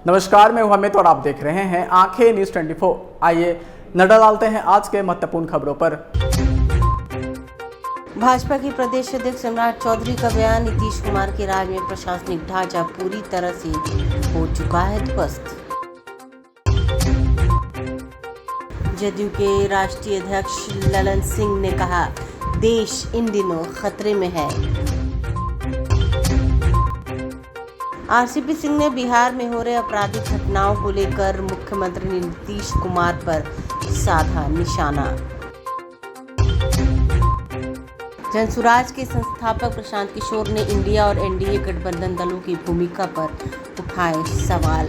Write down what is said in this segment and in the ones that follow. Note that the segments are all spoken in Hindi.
नमस्कार, मैं हूं अमित और आप देख रहे हैं आंखें न्यूज 24। आइए नजर डालते हैं आज के महत्वपूर्ण खबरों पर। भाजपा के प्रदेश अध्यक्ष सम्राट चौधरी का बयान, नीतीश कुमार के राज में प्रशासनिक ढांचा पूरी तरह से हो चुका है ध्वस्त। जदयू के राष्ट्रीय अध्यक्ष ललन सिंह ने कहा, देश इन दिनों खतरे में है। आरसीपी सिंह ने बिहार में हो रहे आपराधिक घटनाओं को लेकर मुख्यमंत्री नीतीश कुमार पर साधा निशाना। जनसुराज के संस्थापक प्रशांत किशोर ने इंडिया और एनडीए गठबंधन दलों की भूमिका पर उठाए सवाल।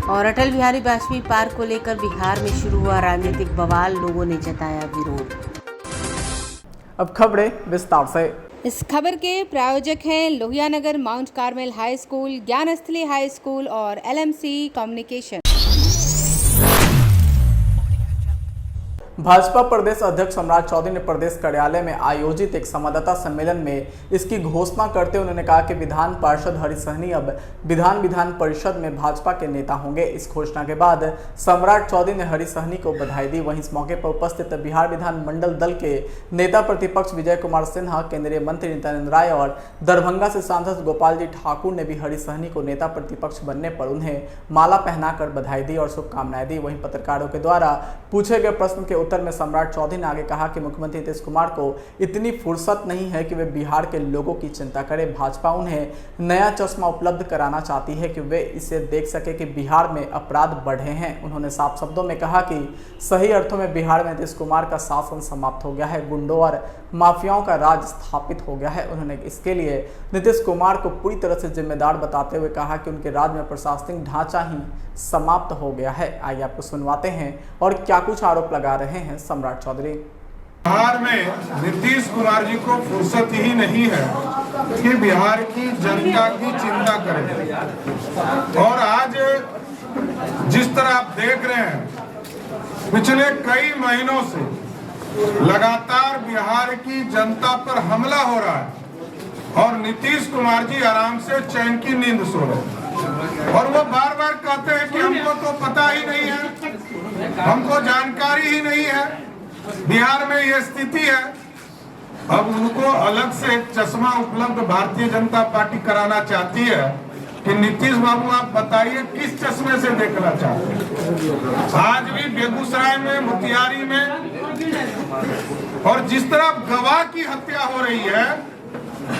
और अटल बिहारी वाजपेयी पार्क को लेकर बिहार में शुरू हुआ राजनीतिक बवाल, लोगों ने जताया विरोध। अब खबरें विस्तार से। इस खबर के प्रायोजक हैं Lohianagar mount Carmel high school, Gyansthali high school और एलएमसी कम्युनिकेशन। भाजपा प्रदेश अध्यक्ष सम्राट चौधरी ने प्रदेश कार्यालय में आयोजित एक संवाददाता सम्मेलन में इसकी घोषणा करते हुए उन्होंने कहा कि विधान पार्षद हरीश सहनी अब विधान परिषद में भाजपा के नेता होंगे। इस घोषणा के बाद सम्राट चौधरी ने हरीश सहनी को बधाई दी। वहीं इस मौके पर उपस्थित बिहार विधानमंडल दल के नेता प्रतिपक्ष विजय कुमार सिन्हा, केंद्रीय मंत्री नित्यानंद राय और दरभंगा से सांसद गोपाल जी ठाकुर ने भी हरीश सहनी को नेता प्रतिपक्ष बनने पर उन्हें माला पहनाकर बधाई दी और शुभकामनाएं दी। वहीं पत्रकारों के द्वारा पूछे गए प्रश्न के उत्तर में सम्राट चौधरी ने आगे कहा कि मुख्यमंत्री नीतीश कुमार को इतनी फुर्सत नहीं है कि वे बिहार के लोगों की चिंता करें। भाजपा उन्हें नया चश्मा उपलब्ध कराना चाहती है कि वे इसे देख सके कि बिहार में अपराध बढ़े हैं। उन्होंने साफ शब्दों में कहा कि सही अर्थों में बिहार में नीतीश कुमार का शासन समाप्त हो गया है, गुंडों और माफियाओं का राज स्थापित हो गया है। उन्होंने इसके लिए नीतीश कुमार को पूरी तरह से जिम्मेदार बताते हुए कहा कि उनके राज में प्रशासनिक ढांचा ही समाप्त हो गया है। आइए आपको सुनवाते हैं और क्या कुछ आरोप लगा रहे हैं सम्राट चौधरी। बिहार में नीतीश कुमार जी को फुर्सत ही नहीं है कि बिहार की जनता की चिंता करें। और आज जिस तरह आप देख रहे हैं, पिछले कई महीनों से लगातार बिहार की जनता पर हमला हो रहा है और नीतीश कुमार जी आराम से चैन की नींद सो रहे हैं। और वो बार बार कहते हैं कि हमको तो पता ही नहीं है, हमको जानकारी ही नहीं है, बिहार में ये स्थिति है। अब उनको अलग से एक चश्मा उपलब्ध भारतीय जनता पार्टी कराना चाहती है कि नीतीश बाबू आप बताइए किस चश्मे से देखना चाहते हैं। आज भी बेगूसराय में, मोतिहारी में और जिस तरह गवाह की हत्या हो रही है,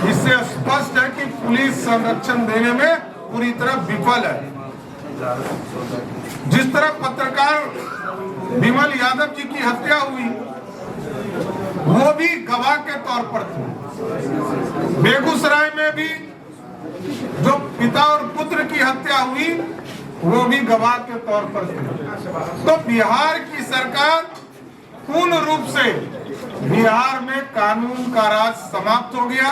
इससे स्पष्ट है कि पुलिस संरक्षण देने में पूरी तरह विफल है। जिस तरह पत्रकार विमल यादव जी की हत्या हुई, वो भी गवाह के तौर पर थे। बेगूसराय में भी जो पिता और पुत्र की हत्या हुई, वो भी गवाह के तौर पर थे। तो बिहार की सरकार पूर्ण रूप से बिहार में कानून का राज समाप्त हो गया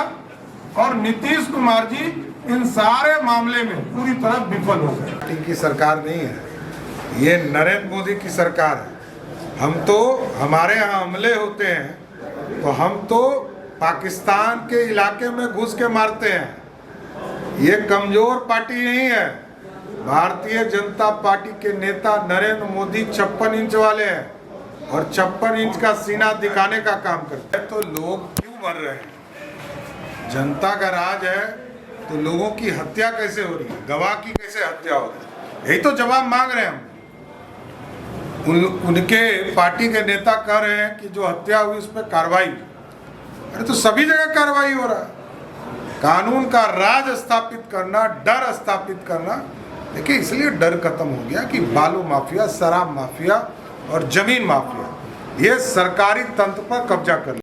और नीतीश कुमार जी इन सारे मामले में पूरी तरह विफल हो गए। पार्टी की सरकार नहीं है, ये नरेंद्र मोदी की सरकार है। हमारे यहाँ हमले होते हैं तो हम तो पाकिस्तान के इलाके में घुस के मारते हैं। ये कमजोर पार्टी नहीं है। भारतीय जनता पार्टी के नेता नरेंद्र मोदी 56 इंच वाले हैं और 56 इंच का सीना दिखाने का काम करते हैं। तो लोग क्यों मर रहे हैं? जनता का राज है तो लोगों की हत्या कैसे हो रही है, गवाह की कैसे हत्या हो रही है? यही तो जवाब मांग रहे हैं हम। उनके पार्टी के नेता कह रहे हैं कि जो हत्या हुई उस पर कार्रवाई। अरे तो सभी जगह कार्रवाई हो रहा है। कानून का राज स्थापित करना, डर स्थापित करना। देखिए, इसलिए डर खत्म हो गया कि बालू माफिया, शराब माफिया और जमीन माफिया ये सरकारी तंत्र पर कब्जा कर।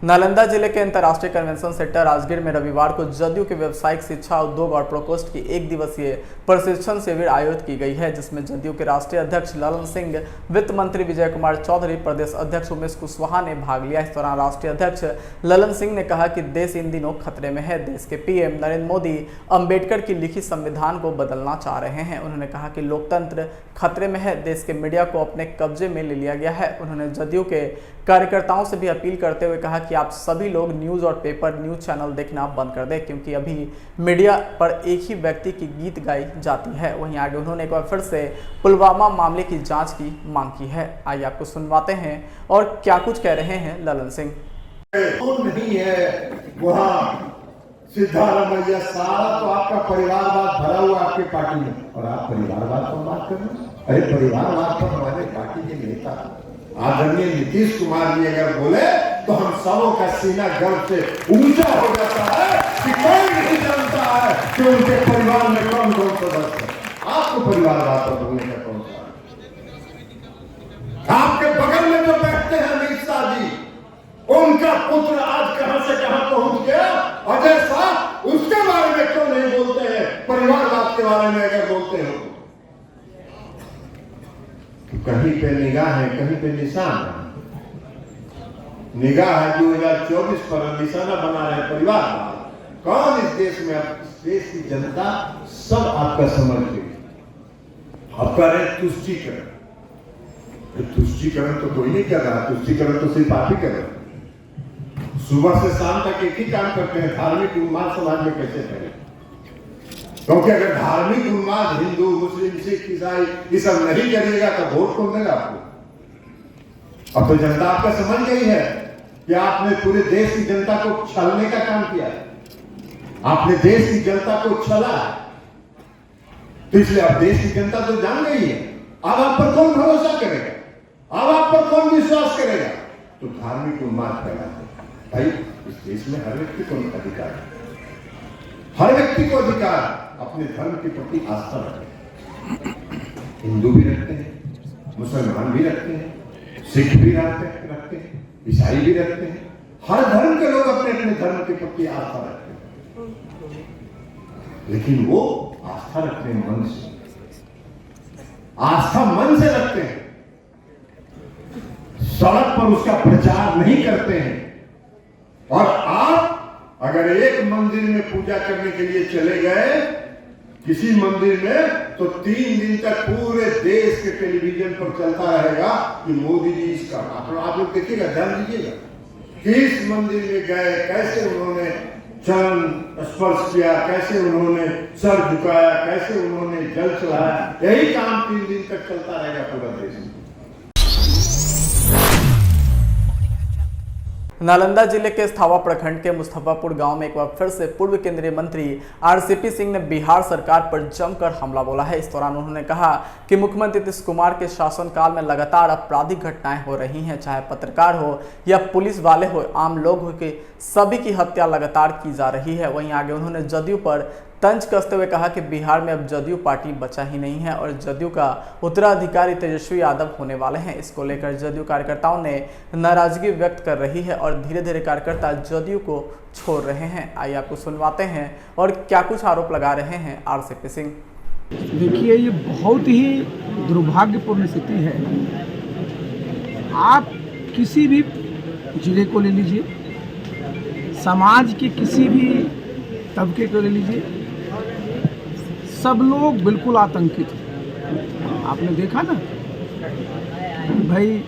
नालंदा जिले के अंतर्राष्ट्रीय कन्वेंशन सेंटर राजगीर में रविवार को जदयू के व्यावसायिक शिक्षा, उद्योग और प्रकोष्ठ की 1 दिवसीय प्रशिक्षण शिविर आयोजित की गई है, जिसमें जदयू के राष्ट्रीय अध्यक्ष ललन सिंह, वित्त मंत्री विजय कुमार चौधरी, प्रदेश अध्यक्ष उमेश कुशवाहा ने भाग लिया। इस दौरान राष्ट्रीय अध्यक्ष ललन सिंह ने कहा कि देश इन दिनों खतरे में है। देश के पीएम नरेंद्र मोदी अंबेडकर की लिखित संविधान को बदलना चाह रहे हैं। उन्होंने कहा कि लोकतंत्र खतरे में है, देश के मीडिया को अपने कब्जे में ले लिया गया है। उन्होंने जदयू के कार्यकर्ताओं से भी अपील करते हुए कहा कि कि आप सभी लोग न्यूज़ और पेपर न्यूज़ चैनल देखना बंद कर दें, क्योंकि अभी मीडिया पर एक ही व्यक्ति की गीत गाई जाती है। वहीं आगे उन्होंने एक बार फिर से पुलवामा मामले की जांच की मांग की है। आइए आपको सुनवाते हैं और क्या कुछ कह रहे हैं ललन सिंह। नहीं है वहाँ सिद्धारमैया, सारा तो आपका परिवारवाद भरा हुआ आपके पार्टी में, और आप परिवारवाद पर बात कर रहे हैं। अरे परिवारवाद पर हमारे पार्टी के नेता आदरणीय नीतीश कुमार जी अगर बोले तो हम सबों का सीना गर्व से ऊंचा हो जाता है कि कोई नहीं जानता है कि उनके परिवार में कौन कौन सदस्य है। आपको परिवारवाद पर बोलने का कौन सा? आपके बगल में जो बैठते हैं अमित शाह जी, उनका पुत्र आज कहां से कहां पहुंच गया, अजय शाह, उसके बारे में क्यों नहीं बोलते हैं? परिवारवाद के बारे में अगर बोलते हो तो कहीं पे निगाह है, कहीं पे निशान है। निगाह है 2024 पर, निशाना बना रहे परिवारवाद। कौन इस देश में, इस देश की जनता सब आपका समझ गई। अब कह रहे तुष्टीकरण, तुष्टीकरण तो कोई नहीं कर रहा, तुष्टीकरण तो सिर्फ आप ही कर रहे हैं। सुबह से शाम तक एक ही काम करते हैं, धार्मिक उन्माद समाज में कैसे करें? क्योंकि अगर धार्मिक उन्माद हिंदू, मुस्लिम, सिख, ईसाई ये सब नहीं करिएगा तो वोट कौन देगा आपको? अब तो जनता आपका समझ गई है कि आपने पूरे देश की जनता को छलने का काम किया है, आपने देश की जनता को छला है, तो इसलिए अब देश की जनता तो जान गई है। अब आप पर कौन भरोसा करेगा? अब आप पर कौन विश्वास करेगा? तो धार्मिक उन्माद फैलाते। भाई इस देश में हर व्यक्ति को अधिकार है, हर व्यक्ति को अधिकार अपने धर्म के प्रति आस्था रखते हैं। हिंदू भी रखते हैं, मुसलमान भी रखते हैं, सिख भी रखते हैं, ईसाई भी रखते हैं। हर धर्म के लोग अपने अपने धर्म के प्रति आस्था रखते हैं, लेकिन वो आस्था रखते हैं मन से, आस्था मन से रखते हैं, सड़क पर उसका प्रचार नहीं करते हैं। और आप अगर एक मंदिर में पूजा करने के लिए चले गए किसी मंदिर में, तो 3 दिन तक पूरे देश के टेलीविजन पर चलता रहेगा कि मोदी जी इसका, आप लोग देखिएगा, ध्यान दीजिएगा, किस मंदिर में गए, कैसे उन्होंने चरण स्पर्श किया, कैसे उन्होंने सर झुकाया, कैसे उन्होंने जल चढ़ाया। यही काम 3 दिन तक चलता रहेगा पूरा देश में। नालंदा जिले के स्थावा प्रखंड के मुस्तफापुर गांव में एक बार फिर से पूर्व केंद्रीय मंत्री आरसीपी सिंह ने बिहार सरकार पर जमकर हमला बोला है। इस दौरान उन्होंने कहा कि मुख्यमंत्री नीतीश कुमार के शासनकाल में लगातार आपराधिक घटनाएं हो रही हैं, चाहे पत्रकार हो या पुलिस वाले हो, आम लोग हो, के सभी की हत्या लगातार की जा रही है। वहीं आगे उन्होंने जदयू पर तंज कसते हुए कहा कि बिहार में अब जदयू पार्टी बचा ही नहीं है और जदयू का उत्तराधिकारी तेजस्वी यादव होने वाले हैं। इसको लेकर जदयू कार्यकर्ताओं ने नाराजगी व्यक्त कर रही है और धीरे धीरे कार्यकर्ता जदयू को छोड़ रहे हैं। आइए आपको सुनवाते हैं और क्या कुछ आरोप लगा रहे हैं आरसीपी सिंह। देखिए, ये बहुत ही दुर्भाग्यपूर्ण स्थिति है। आप किसी भी जिले को ले लीजिए, समाज के किसी भी तबके को ले लीजिए, सब लोग बिल्कुल आतंकित हैं। आपने देखा ना भाई,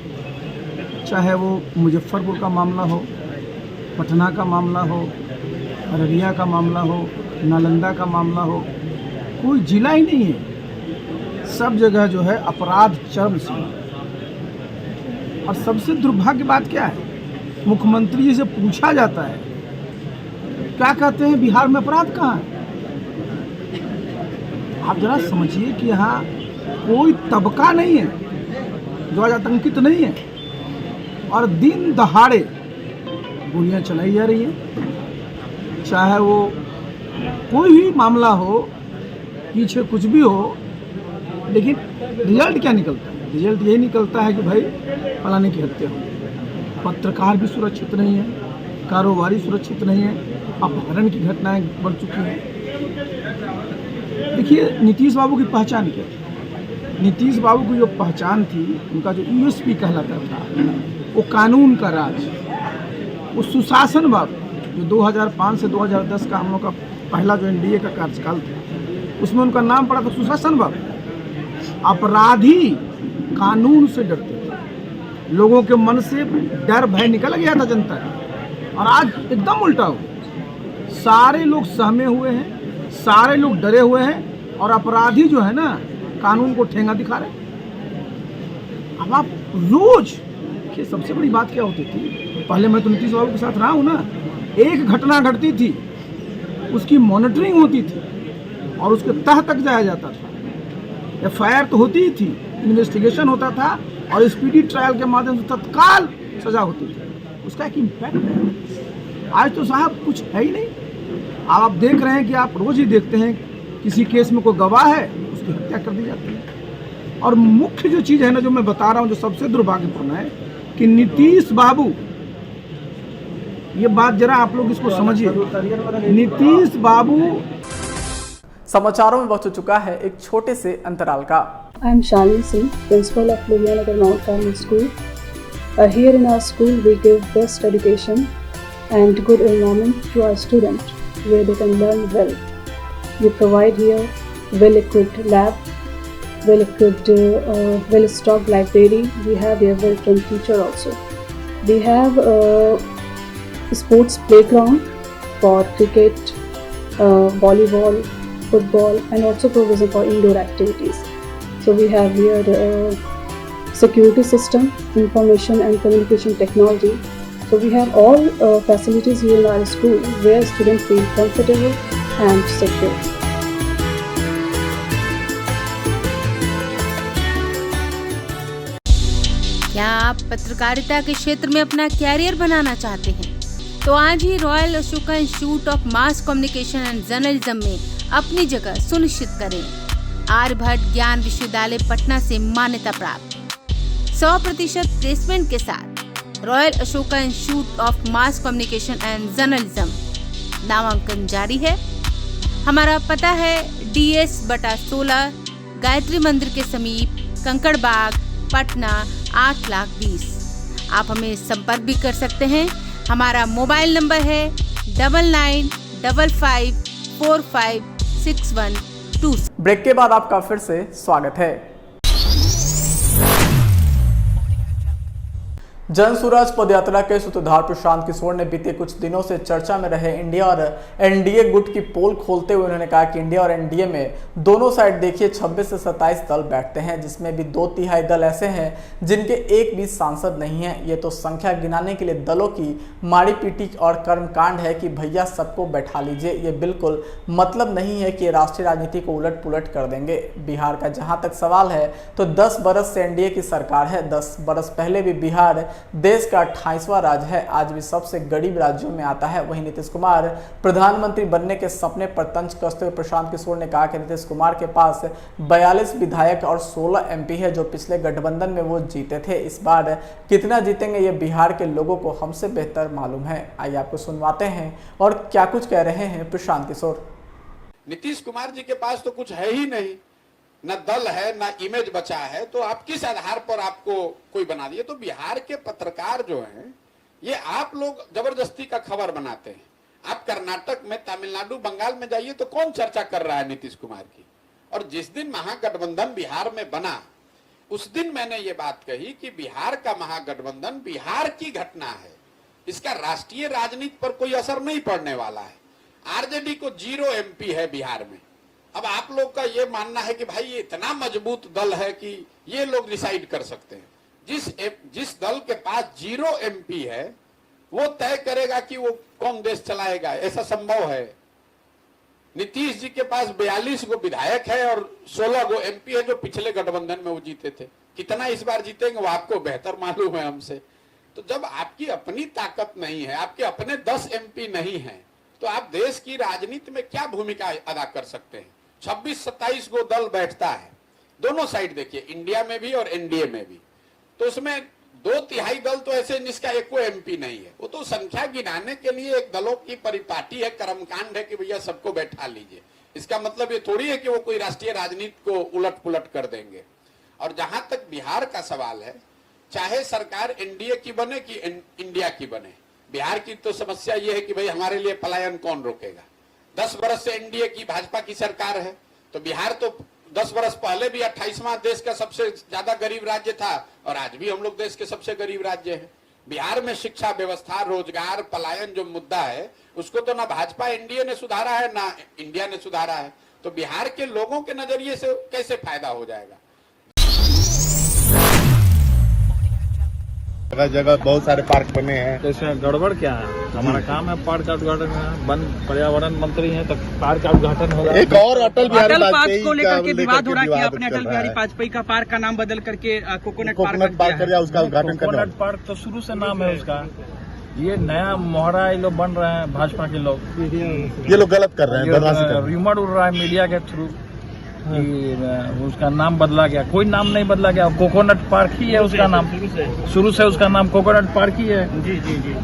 चाहे वो मुजफ्फरपुर का मामला हो, पटना का मामला हो, अररिया का मामला हो, नालंदा का मामला हो, कोई जिला ही नहीं है, सब जगह जो है अपराध चरम सीमा। और सबसे दुर्भाग्य बात क्या है, मुख्यमंत्री जी से पूछा जाता है, क्या कहते हैं बिहार में अपराध कहाँ है? आप जरा समझिए कि यहाँ कोई तबका नहीं है जो आज आतंकित नहीं है, और दिन दहाड़े गोलियां चलाई जा रही हैं। चाहे वो कोई भी मामला हो, पीछे कुछ भी हो, लेकिन रिजल्ट क्या निकलता है? रिजल्ट यही निकलता है कि भाई फलाने की हत्या हो। पत्रकार भी सुरक्षित नहीं है, कारोबारी सुरक्षित नहीं है, अपहरण की घटनाएं बढ़ चुकी हैं। देखिए, नीतीश बाबू की पहचान क्या थी? नीतीश बाबू की जो पहचान थी, उनका जो यूएसपी कहलाता था, वो कानून का राज, वो सुशासन भाव, जो 2005 से 2010 का हम लोग का पहला जो एनडीए का कार्यकाल था, उसमें उनका नाम पड़ा था सुशासन भाव। अपराधी कानून से डरते थे, लोगों के मन से डर भय निकल गया था जनता का। और आज एकदम उल्टा हो गया। सारे लोग सहमे हुए हैं, सारे लोग डरे हुए हैं और अपराधी जो है ना कानून को ठेंगा दिखा रहे हैं। अब आप रोज ये सबसे बड़ी बात क्या होती थी, पहले मैं तो नीतीश बाबू के साथ रहा हूँ ना, एक घटना घटती थी उसकी मॉनिटरिंग होती थी और उसके तह तक जाया जाता था। FIR तो होती ही थी, इन्वेस्टिगेशन होता था और स्पीडी ट्रायल के माध्यम से तत्काल सजा होती थी। उसका एक इम्पैक्ट है। आज तो साहब कुछ है ही नहीं। आप देख रहे हैं कि आप रोज ही देखते हैं किसी केस में कोई गवाह है उसकी हत्या कर दी जाती है। और मुख्य जो चीज़ है ना, जो मैं बता रहा हूँ, जो सबसे दुर्भाग्यपूर्ण है कि नीतीश बाबू, ये बात जरा आप लोग इसको समझिए, नीतीश बाबू। समाचारों में वक्त चुका है एक छोटे से अंतराल का। I am Shalini Singh, principal of Lohiyanagar Mount Carmel School. Here in our school, we give best education and good environment to our students, where they can learn well. We provide here well-equipped lab, well-equipped, well-stocked library. We have here well-trained teacher also. We have sports playground for cricket, volleyball, football, and also provision for indoor activities. So we have here security system, information and communication technology. So we have all facilities here in our school where students feel comfortable and secure. क्या आप पत्रकारिता के क्षेत्र में अपना कैरियर बनाना चाहते हैं? तो आज ही royal Ashoka institute of mass communication and journalism में अपनी जगह सुनिश्चित करें। आर्यभट्ट ज्ञान विश्वविद्यालय पटना से मान्यता प्राप्त 100% प्लेसमेंट के साथ royal Ashoka institute of mass communication and journalism नामांकन जारी है। हमारा पता है DS/16 गायत्री मंदिर के समीप, कंकड़बाग, पटना 8,20,000। आप हमें संपर्क भी कर सकते हैं। हमारा मोबाइल नंबर है 9955456126। ब्रेक के बाद आपका फिर से स्वागत है। जन सूरज पदयात्रा के सूत्रधार प्रशांत किशोर ने बीते कुछ दिनों से चर्चा में रहे इंडिया और NDA गुट की पोल खोलते हुए उन्होंने कहा कि इंडिया और NDA में दोनों साइड देखिए 26 से 27 दल बैठते हैं, जिसमें भी 2/3 दल ऐसे हैं जिनके एक भी सांसद नहीं है। ये तो संख्या गिनाने के लिए दलों की मारी पीटी और कर्मकांड है कि भैया सबको बैठा लीजिए। ये बिल्कुल मतलब नहीं है कि ये राष्ट्रीय राजनीति को उलट पुलट कर देंगे। बिहार का जहाँ तक सवाल है तो 10 बरस से NDA की सरकार है। 10 बरस पहले भी बिहार देश का 28वां राज्य है, आज भी सबसे गरीब राज्यों में आता है। वहीं नीतीश कुमार प्रधानमंत्री बनने के सपने पर तंज कसते हुए प्रशांत किशोर ने कहा कि नीतीश कुमार के पास 42 विधायक और 16 MP है जो पिछले गठबंधन में वो जीते थे। इस बार कितना जीतेंगे ये बिहार के लोगों को हमसे बेहतर मालूम है। आइए आपको सुनवाते हैं और क्या कुछ कह रहे हैं प्रशांत किशोर। नीतीश कुमार जी के पास तो कुछ है ही नहीं, न दल है न इमेज बचा है, तो आप किस आधार पर आपको कोई बना दिए? तो बिहार के पत्रकार जो हैं ये आप लोग जबरदस्ती का खबर बनाते हैं। आप कर्नाटक में, तमिलनाडु, बंगाल में जाइए तो कौन चर्चा कर रहा है नीतीश कुमार की? और जिस दिन महागठबंधन बिहार में बना उस दिन मैंने ये बात कही कि बिहार का महागठबंधन बिहार की घटना है, इसका राष्ट्रीय राजनीति पर कोई असर नहीं पड़ने वाला है। RJD को 0 MP है बिहार में। अब आप लोग का ये मानना है कि भाई ये इतना मजबूत दल है कि ये लोग डिसाइड कर सकते हैं। जिस दल के पास 0 MP है वो तय करेगा कि वो कौन देश चलाएगा, ऐसा संभव है? नीतीश जी के पास 42 गो विधायक है और 16 गो MP है जो पिछले गठबंधन में वो जीते थे। कितना इस बार जीतेंगे वो आपको बेहतर मालूम है हमसे। तो जब आपकी अपनी ताकत नहीं है, आपके अपने 10 MP नहीं है, तो आप देश की राजनीति में क्या भूमिका अदा कर सकते हैं? 26-27 गो दल बैठता है, दोनों साइड देखिए, इंडिया में भी और NDA में भी। तो उसमें 2/3 दल तो ऐसे जिसका एक को MP नहीं है। वो तो संख्या गिनाने के लिए एक दलों की परिपाटी है, कर्मकांड है कि भैया सबको बैठा लीजिए। इसका मतलब ये थोड़ी है कि वो कोई राष्ट्रीय राजनीति को उलट पुलट कर देंगे। और जहां तक बिहार का सवाल है, चाहे सरकार NDA की बने कि इंडिया की बने, बिहार की तो समस्या ये है कि भाई हमारे लिए पलायन कौन रोकेगा? 10 बरस से NDA की भाजपा की सरकार है, तो बिहार तो 10 बरस पहले भी 28वां देश का सबसे ज्यादा गरीब राज्य था और आज भी हम लोग देश के सबसे गरीब राज्य हैं। बिहार में शिक्षा व्यवस्था, रोजगार, पलायन जो मुद्दा है उसको तो ना भाजपा एनडीए ने सुधारा है ना इंडिया ने सुधारा है, तो बिहार के लोगों के नजरिए से कैसे फायदा हो जाएगा। जगह जगह बहुत सारे पार्क बने हैं, तो इसमें गड़बड़ क्या है? हमारा काम है पार्क का उद्घाटन करना, वन पर्यावरण मंत्री हैं तो पार्क का उद्घाटन होगा। एक और अटल बिहारी वाजपेयी को लेकर के विवाद हो रहा है कि आपने अटल बिहारी वाजपेयी का पार्क का नाम बदल करके कोकोनट पार्क कर दिया, उसका उद्घाटन करना। कोकोनट पार्क तो शुरू से नाम है उसका, ये नया मोहरा ये लोग बन रहे हैं भाजपा के लोग, ये लोग गलत कर रहे हैं, बदमाशी कर रहे हैं। रूमर उड़ रहा है मीडिया के थ्रू कि उसका नाम बदला गया, कोई नाम नहीं बदला गया, कोकोनट पार्क ही है उसका नाम, शुरू से उसका नाम कोकोनट पार्क ही है। जी।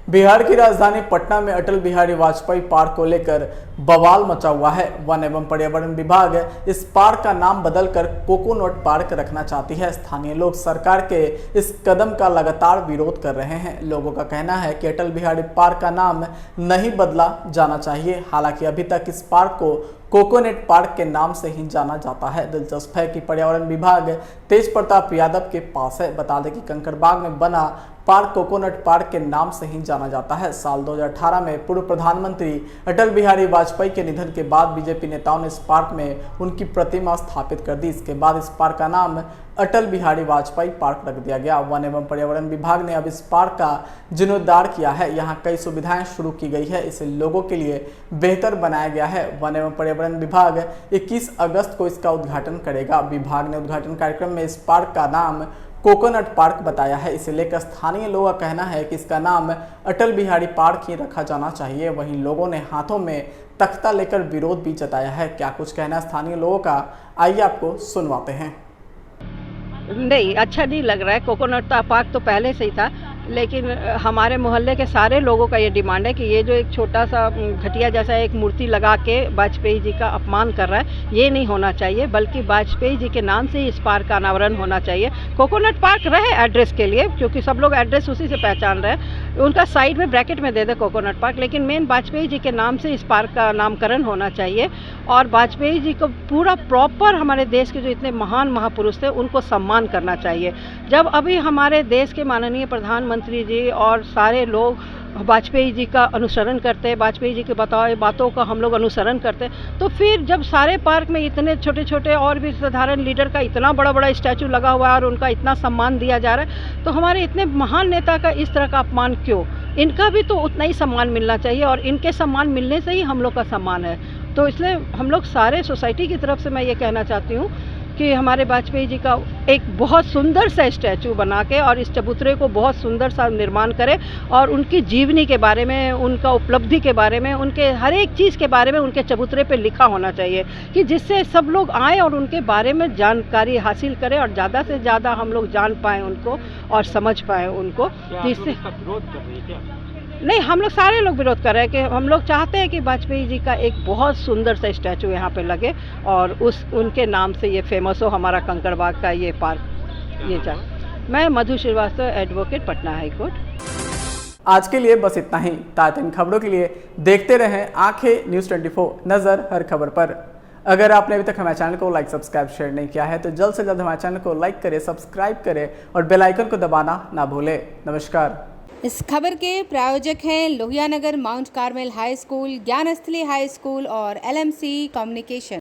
बिहार की राजधानी पटना में अटल बिहारी वाजपेयी पार्क को लेकर बवाल मचा हुआ है। वन एवं पर्यावरण विभाग इस पार्क का नाम बदलकर कोकोनट पार्क रखना चाहती है। स्थानीय लोग सरकार के इस कदम का लगातार विरोध कर रहे हैं। लोगों का कहना है कि अटल बिहारी पार्क का नाम नहीं बदला जाना चाहिए। हालांकि अभी तक इस पार्क को कोकोनट पार्क के नाम से ही जाना जाता है। दिलचस्प है कि पर्यावरण विभाग तेज प्रताप यादव के पास है। बता दें कि कंकड़बाग में बना पार्क कोकोनट पार्क के नाम से ही जाना जाता है। साल 2018 में पूर्व प्रधानमंत्री अटल बिहारी वाजपेयी के निधन के बाद बीजेपी नेताओं ने इस पार्क में उनकी प्रतिमा स्थापित कर दी। इसके बाद इस पार्क का नाम अटल बिहारी वाजपेयी पार्क रख दिया गया। वन एवं पर्यावरण विभाग ने अब इस पार्क का जीर्णोद्धार किया है। यहाँ कई सुविधाएं शुरू की गई है, इसे लोगों के लिए बेहतर बनाया गया है। वन एवं पर्यावरण विभाग 21 अगस्त को इसका उद्घाटन करेगा। विभाग ने उद्घाटन कार्यक्रम में इस पार्क का नाम कोकोनट पार्क बताया है। इसे लेकर स्थानीय लोगों का कहना है कि इसका नाम अटल बिहारी पार्क ही रखा जाना चाहिए। वहीं लोगों ने हाथों में तख्ता लेकर विरोध भी जताया है। क्या कुछ कहना स्थानीय लोगों का, आइए आपको सुनवाते हैं। नहीं, अच्छा नहीं लग रहा है। कोकोनट पार्क तो पहले से ही था, लेकिन हमारे मोहल्ले के सारे लोगों का ये डिमांड है कि ये जो एक छोटा सा घटिया जैसा एक मूर्ति लगा के वाजपेयी जी का अपमान कर रहा है, ये नहीं होना चाहिए, बल्कि वाजपेयी जी के नाम से ही इस पार्क का अनावरण होना चाहिए। कोकोनट पार्क रहे एड्रेस के लिए, क्योंकि सब लोग एड्रेस उसी से पहचान रहे हैं, उनका साइड में ब्रैकेट में दे दे कोकोनट पार्क, लेकिन मेन वाजपेयी जी के नाम से इस पार्क का नामकरण होना चाहिए। और वाजपेयी जी को पूरा प्रॉपर हमारे देश के जो इतने महान महापुरुष थे उनको सम्मान करना चाहिए। जब अभी हमारे देश के माननीय प्रधानमंत्री जी और सारे लोग वाजपेयी जी का अनुसरण करते हैं, वाजपेयी जी के बताए बातों का हम लोग अनुसरण करते हैं, तो फिर जब सारे पार्क में इतने छोटे छोटे और भी साधारण लीडर का इतना बड़ा बड़ा स्टैचू लगा हुआ है और उनका इतना सम्मान दिया जा रहा है, तो हमारे इतने महान नेता का इस तरह का अपमान क्यों? इनका भी तो उतना ही सम्मान मिलना चाहिए, और इनके सम्मान मिलने से ही हम लोग का सम्मान है। तो इसलिए हम लोग सारे सोसाइटी की तरफ से मैं ये कहना चाहती हूँ कि हमारे वाजपेयी जी का एक बहुत सुंदर सा स्टैचू बना के और इस चबूतरे को बहुत सुंदर सा निर्माण करें, और उनकी जीवनी के बारे में, उनका उपलब्धि के बारे में, उनके हर एक चीज़ के बारे में उनके चबूतरे पे लिखा होना चाहिए, कि जिससे सब लोग आए और उनके बारे में जानकारी हासिल करें और ज़्यादा से ज़्यादा हम लोग जान पाएँ उनको और समझ पाएँ उनको। जिससे नहीं, हम लोग सारे लोग विरोध कर रहे हैं कि हम लोग चाहते हैं कि वाजपेयी जी का एक बहुत सुंदर सा स्टैचू यहाँ पे लगे और उनके नाम से ये फेमस हो हमारा कंकड़बाग का ये पार्क। ये चाहे मैं Madhu Srivastava, advocate, Patna high court. आज के लिए बस इतना ही। ताज़ा इन खबरों के लिए देखते रहें आंखें न्यूज़ 24, नज़र हर खबर पर। अगर आपने अभी तक हमारे चैनल को लाइक, सब्सक्राइब, शेयर नहीं किया है तो जल्द से जल्द हमारे चैनल को लाइक करें, सब्सक्राइब करें और बेल आइकन को दबाना ना भूलें। नमस्कार। इस खबर के प्रायोजक हैं Lohia Nagar Mount Carmel high school, Gyansthali high school और LMC कम्युनिकेशन।